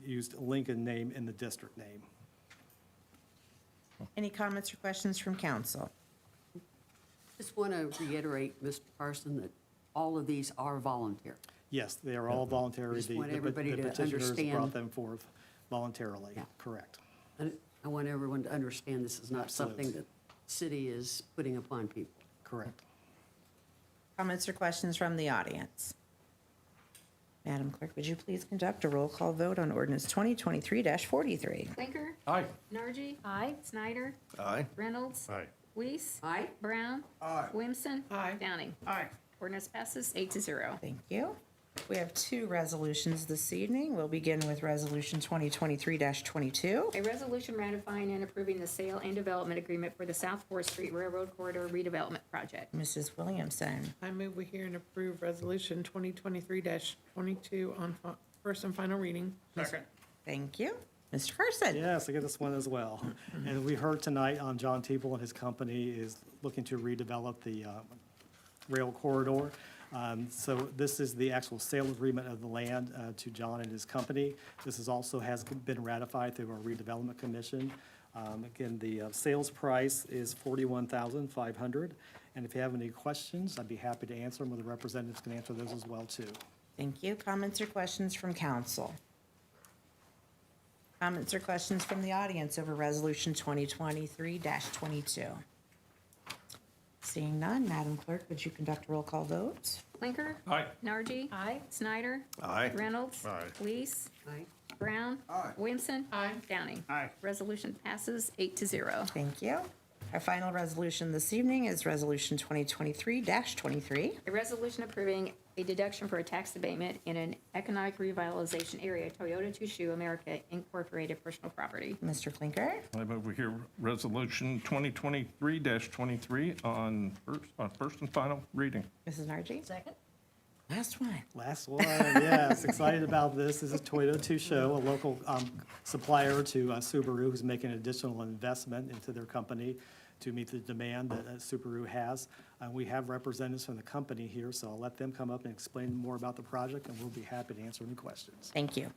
used Lincoln name in the district name. Any comments or questions from council? Just want to reiterate, Mr. Carson, that all of these are voluntary. Yes, they are all voluntary. Just The want the everybody to petitioners understand. brought them forth voluntarily, Yeah. correct. And I want everyone to understand this is not Absolutely. something that the city is putting upon people. Correct. Comments or questions from the audience? Madam Clerk, would you please conduct a roll call vote on ordinance 2023-43? Clinker? Aye. Nargi? Aye. Snyder? Aye. Reynolds? Aye. Weiss? Aye. Brown? Aye. Williamson? Aye. Downing? Aye. Ordinance passes 8-0. Thank you. We have two resolutions this evening. We'll begin with Resolution 2023-22. A resolution ratifying and approving the sale and development agreement for the South 4th Street Railroad Corridor redevelopment project. Mrs. Williamson. I move we hear and approve resolution 2023-22 on first and final reading. Second. Thank you. Mr. Carson. Yes, I get this one as well. And we heard tonight, John Teeple and his company is looking to redevelop the rail corridor. So this is the actual sale agreement of the land to John and his company. This is also has been ratified through our redevelopment commission. Again, the sales price is $41,500. And if you have any questions, I'd be happy to answer them, or the representatives can answer those as well, too. Thank you. Comments or questions from council? Comments or questions from the audience over Resolution 2023-22? Seeing none, Madam Clerk, would you conduct a roll call vote? Clinker? Aye. Nargi? Aye. Snyder? Aye. Reynolds? Aye. Weiss? Aye. Brown? Aye. Williamson? Aye. Downing? Aye. Resolution passes 8-0. Thank you. Our final resolution this evening is Resolution 2023-23. A resolution approving a deduction for a tax abatement in an economic revitalization area, Toyota Tsushu America Incorporated personal property. Mr. Clinker. I move we hear Resolution 2023-23 on first and final reading. Mrs. Nargi. Second? Last one. Last one, yes, excited about this. This is Toyota Tsusho, a local supplier to Subaru, who's making an additional investment into their company to meet the demand that Subaru has. We have representatives from the company here, so I'll let them come up and explain more about the project, and we'll be happy to answer any questions. Thank you.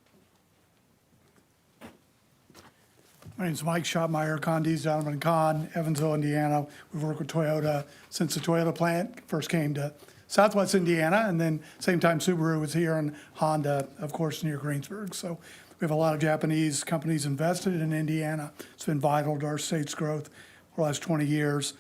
My name's Mike Schotmeyer, Condees, Donovan Con, Evansville, Indiana. We've worked with Toyota since the Toyota plant first came to Southwest Indiana, and then same time Subaru was here, and Honda, of course, near Greensburg. So we We have a lot of Japanese companies invested in Indiana. It's been vital to our state's growth for the last 20 years.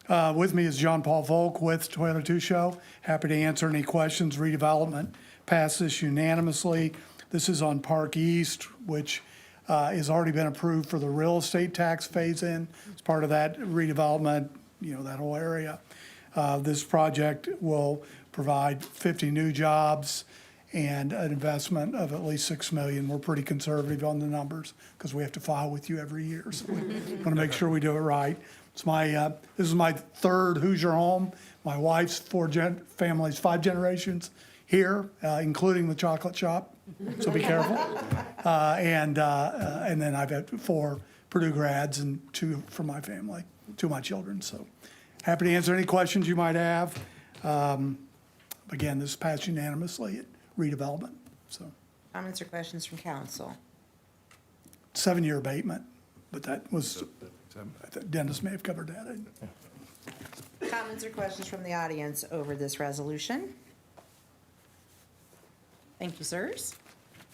With me is John Paul Volk with Toyota Two Show. Happy to answer any questions. Redevelopment passed this unanimously. This is on Park East, which has already been approved for the real estate tax phase-in. As part of that redevelopment, that whole area. This project will provide 50 new jobs and an investment of at least $6 million. We're pretty conservative on the numbers because we have to file with you every year. So we want to make sure we do it right. It's this is my third Hoosier home. My wife's family's 5 generations here, including the chocolate shop. So be careful. And then I've had 4 Purdue grads and 2 from my family, 2 of my children. So happy to answer any questions you might have. Again, this passed unanimously at redevelopment. So Comments or questions from council? 7-year abatement, but that was, Dennis may have covered that. Comments or questions from the audience over this resolution? Thank you, sirs.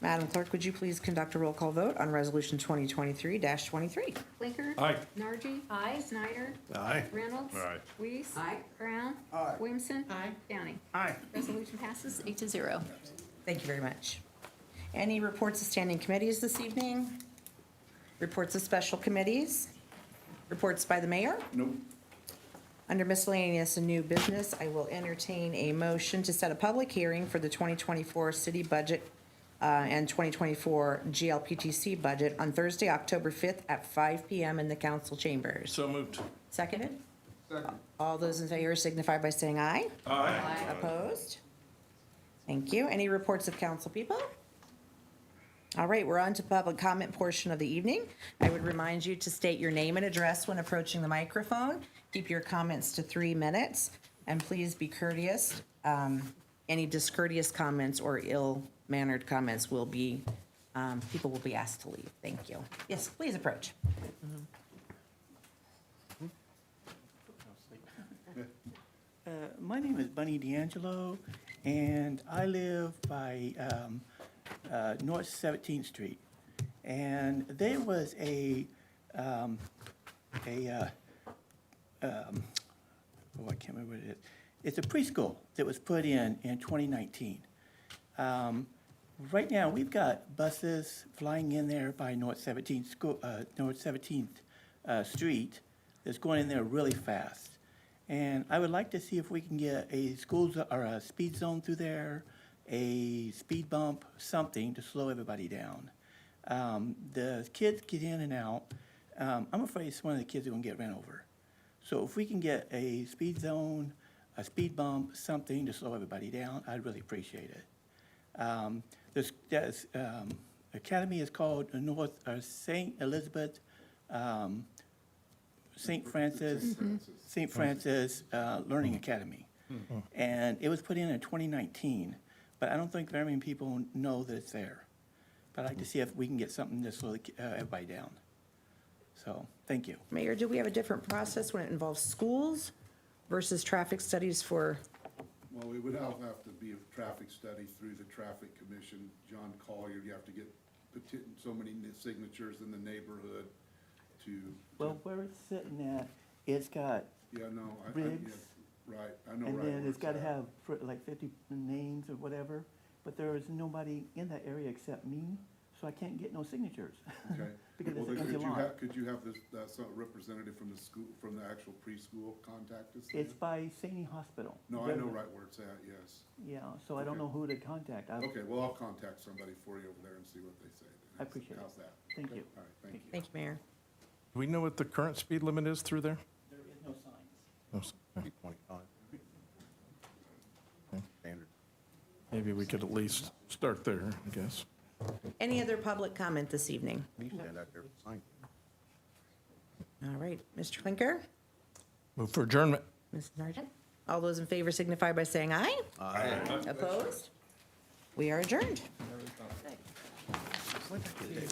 Madam Clerk, would you please conduct a roll call vote on Resolution 2023-23? Blinker. Aye. Nargi. Aye. Snyder. Aye. Reynolds. Aye. Weiss. Aye. Brown. Aye. Williamson. Aye. Downey. Aye. Resolution passes 8-0. Thank you very much. Any reports of standing committees this evening? Reports of special committees? Reports by the mayor? Nope. Under miscellaneous and new business, I will entertain a motion to set a public hearing for the 2024 city budget and 2024 GLPTC budget on Thursday, October 5th at 5 p.m. in the council chambers. So moved. Seconded? Second. All those in favor signify by saying aye. Aye. Opposed? Thank you. Any reports of council people? All right, we're on to public comment portion of the evening. I would remind you to state your name and address when approaching the microphone. Keep your comments to 3 minutes, and please be courteous. Any discourteous comments or ill-mannered comments will be, people will be asked to leave. Thank you. Yes, please approach. My name is Bunny D'Angelo, and I live by North 17th Street. And there was I can't remember what it is. It's a preschool that was put in 2019. Right now, we've got buses flying in there by North 17th Street that's going in there really fast. And I would like to see if we can get a or a speed zone through there, a speed bump, something to slow everybody down. The kids get in and out. I'm afraid one of the kids are going to get ran over. So if we can get a speed zone, a speed bump, something to slow everybody down, I'd really appreciate it. This academy is called St. Elizabeth, St. Francis Learning Academy. And it was put in 2019, but I don't think very many people know that it's there. But I'd like to see if we can get something to slow everybody down. So, thank you. Mayor, do we have a different process when it involves schools versus traffic studies for? Well, we would have to be a traffic study through the traffic commission. John Collier, you have to get so many signatures in the neighborhood to. Well, where it's sitting at, it's got rigs. Right, I know. And right then where it's got to at. have like 50 names or whatever, but there is nobody in that area except me, so I can't get no signatures. Okay. Because Well, it's then an empty lot. could you have some representative from the school, from the actual preschool contact us? It's by Saney Hospital. No, I know right where it's at, yes. Yeah, so I don't know who to contact. Okay, well, I'll contact somebody for you over there and see what they say. I appreciate it. How's that? Thank you. All right, thank you. Thank you, Mayor. Do we know what the current speed limit is through there? There is no signs. No, s- okay. 25. Standard. Maybe we could at least start there, I guess. Any other public comment this evening? You stand out there, sign. All right, Mr. Klinker, Move for adjournment. Mrs. Sargent, all those in favor signify by saying aye. Aye. Opposed? We are adjourned. What the heck?